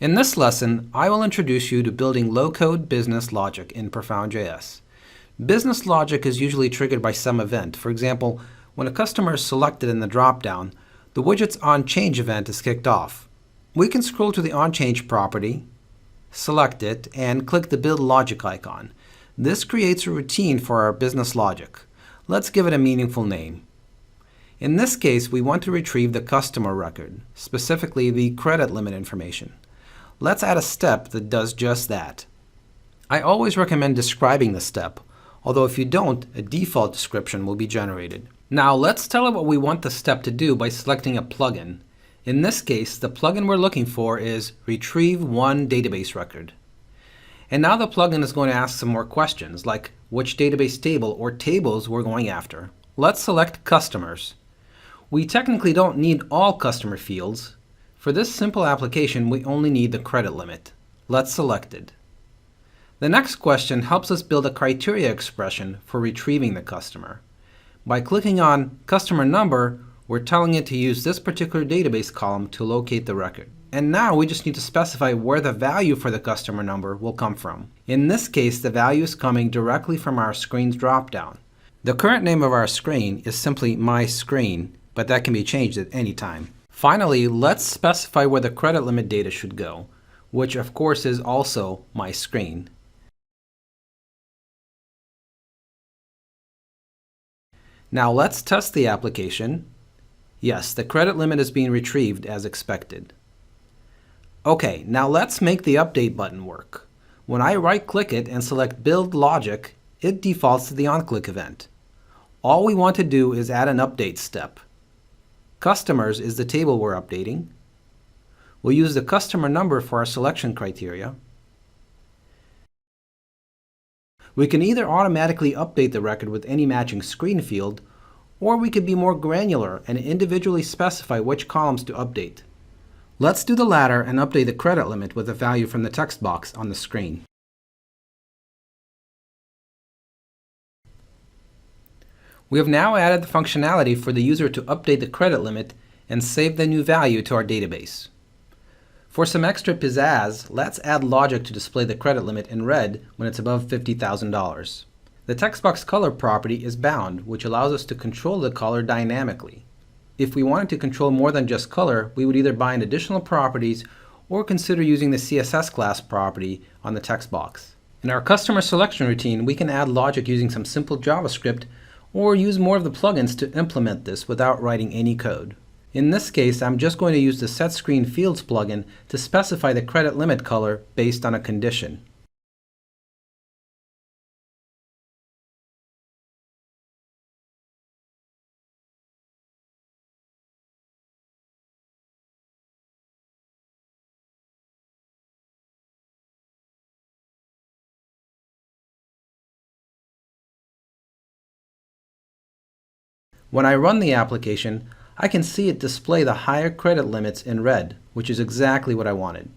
In this lesson, I will introduce you to building low-code business logic in Profound.js. Business logic is usually triggered by some event. For example, when a customer is selected in the dropdown, the widget's onchange event is kicked off. We can scroll to the onchange property, select it, and click the build logic icon. This creates a routine for our business logic. Let's give it a meaningful name. In this case, we want to retrieve the customer record, specifically the credit limit information. Let's add a step that does just that. I always recommend describing the step, although if you don't, a default description will be generated. Now let's tell it what we want the step to do by selecting a plugin. In this case, the plugin we're looking for is retrieve one database record. And now the plugin is going to ask some more questions, like which database table or tables we're going after. Let's select customers. We technically don't need all customer fields. For this simple application, we only need the credit limit. Let's select it. The next question helps us build a criteria expression for retrieving the customer. By clicking on customer number, we're telling it to use this particular database column to locate the record. And now we just need to specify where the value for the customer number will come from. In this case, the value is coming directly from our screen's dropdown. The current name of our screen is simply my screen, but that can be changed at any time. Finally, let's specify where the credit limit data should go, which of course is also my screen. Now let's test the application. Yes, the credit limit is being retrieved as expected. Okay, now let's make the update button work. When I right-click it and select Build Logic, it defaults to the onClick event. All we want to do is add an update step. Customers is the table we're updating. We'll use the customer number for our selection criteria. We can either automatically update the record with any matching screen field, or we could be more granular and individually specify which columns to update. Let's do the latter and update the credit limit with a value from the text box on the screen. We have now added the functionality for the user to update the credit limit and save the new value to our database. For some extra pizzazz, let's add logic to display the credit limit in red when it's above $50,000. The text box color property is bound, which allows us to control the color dynamically. If we wanted to control more than just color, we would either bind additional properties or consider using the CSS class property on the text box. In our customer selection routine, we can add logic using some simple JavaScript or use more of the plugins to implement this without writing any code. In this case, I'm just going to use the setScreenFields plugin to specify the credit limit color based on a condition. When I run the application, I can see it display the higher credit limits in red, which is exactly what I wanted.